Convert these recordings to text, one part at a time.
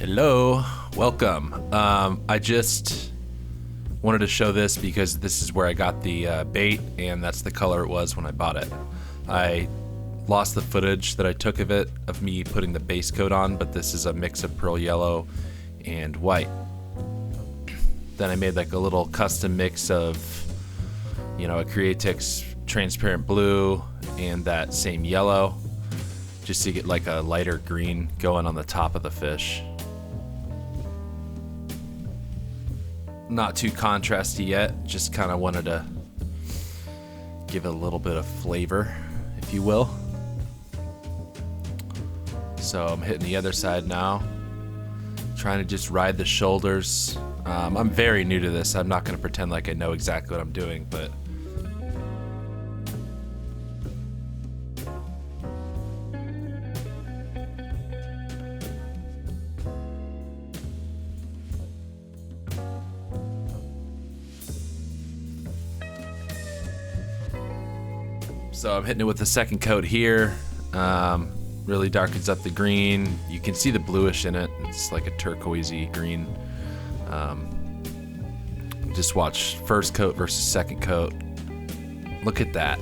Hello, welcome. I just wanted to show this because this is where I got the bait, and that's the color it was when I bought it. I lost the footage that I took of it, of me putting the base coat on, but this is a mix of pearl yellow and white. Then I made like a little custom mix of, you know, a Createx transparent blue and that same yellow, just to get like a lighter green going on the top of the fish. Not too contrasty yet, just kind of wanted to give it a little bit of flavor, if you will. So I'm hitting the other side now, trying to just ride the shoulders. I'm very new to this. I'm not going to pretend like I know exactly what I'm doing, but so I'm hitting it with the second coat here. Really darkens up the green. You can see the bluish in it. It's like a turquoisey green. Just watch first coat versus second coat. Look at that.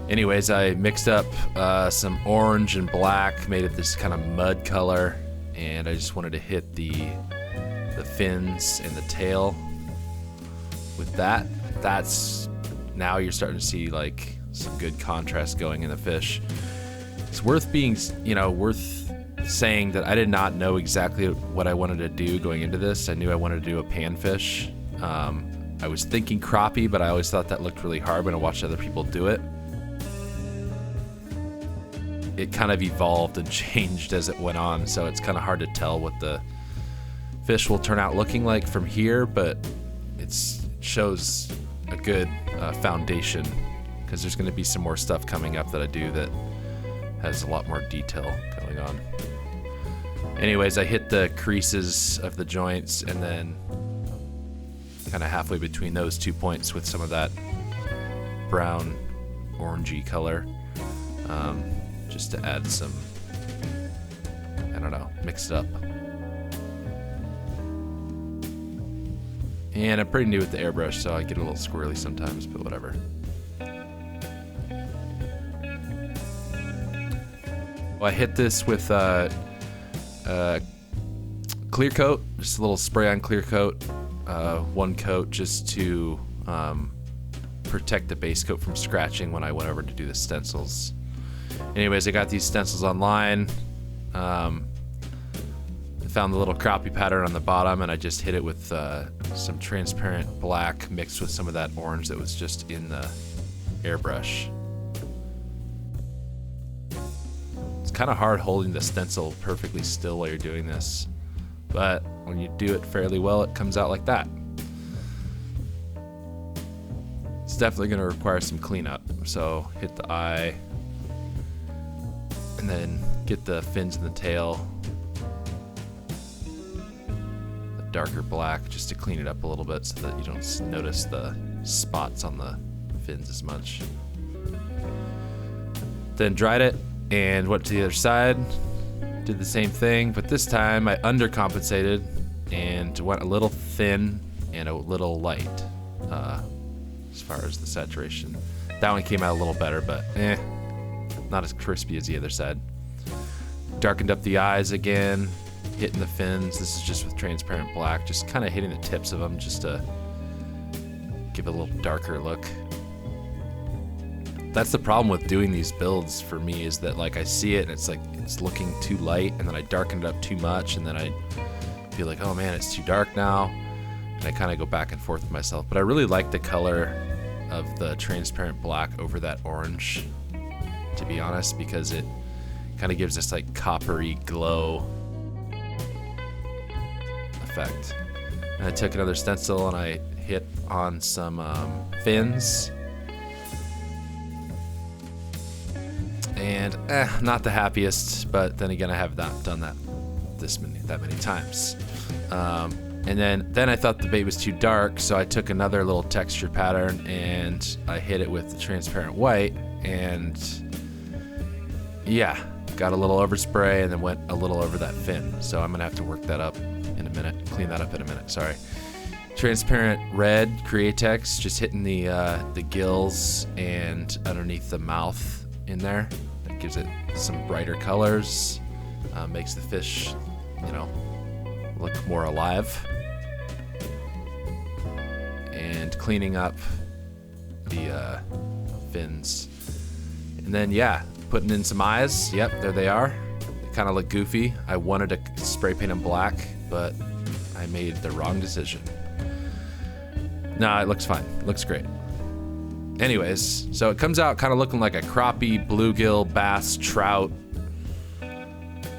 Anyways, I mixed up some orange and black, made it this kind of mud color, and I just wanted to hit the fins and the tail with that. That's, now you're starting to see like some good contrast going in the fish. It's worth being, you know, worth saying that I did not know exactly what I wanted to do going into this. I knew I wanted to do a panfish. I was thinking crappie, but I always thought that looked really hard when I watched other people do it. It kind of evolved and changed as it went on, so it's kind of hard to tell what the fish will turn out looking like from here, but it shows a good foundation, because there's going to be some more stuff coming up that I do that has a lot more detail going on. Anyways, I hit the creases of the joints and then kind of halfway between those 2 points with some of that brown orangey color. Just to add some, I don't know, mix it up. And I'm pretty new with the airbrush, so I get a little squirrely sometimes, but whatever. Well, I hit this with clear coat, just a little spray on clear coat, one coat just to protect the base coat from scratching when I went over to do the stencils. Anyways, I got these stencils online. I found the little crappie pattern on the bottom, and I just hit it with some transparent black mixed with some of that orange that was just in the airbrush. It's kind of hard holding the stencil perfectly still while you're doing this, but when you do it fairly well, it comes out like that. It's definitely going to require some cleanup, so hit the eye, and then get the fins and the tail, the darker black, just to clean it up a little bit so that you don't notice the spots on the fins as much. Then dried it and went to the other side, did the same thing, but this time I undercompensated and went a little thin and a little light as far as the saturation. That one came out a little better, but not as crispy as the other side. Darkened up the eyes again, hitting the fins. This is just with transparent black, just kind of hitting the tips of them just to give it a little darker look. That's the problem with doing these builds for me, is that like I see it and it's like it's looking too light, and then I darken it up too much, and then I feel like, oh man, it's too dark now, and I kind of go back and forth with myself. But I really like the color of the transparent black over that orange, to be honest, because it kind of gives this like coppery glow effect. And I took another stencil and I hit on some fins, and not the happiest, but then again, I have not done that that many times. And then I thought the bait was too dark, so I took another little texture pattern and I hit it with the transparent white, and yeah, got a little overspray and then went a little over that fin. So I'm gonna have to work that up in a minute, clean that up in a minute, sorry. Transparent red Createx, just hitting the gills and underneath the mouth in there. That gives it some brighter colors, makes the fish, you know, look more alive. And cleaning up the fins. And then, yeah, putting in some eyes. Yep, there they are. They kind of look goofy. I wanted to spray paint them black, but I made the wrong decision. No, it looks fine. It looks great. Anyways, so it comes out kind of looking like a crappie, bluegill, bass, trout,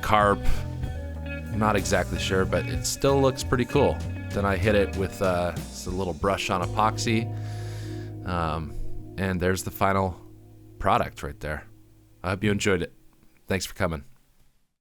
carp. I'm not exactly sure, but it still looks pretty cool. Then I hit it with a little brush on epoxy. And there's the final product right there. I hope you enjoyed it. Thanks for coming.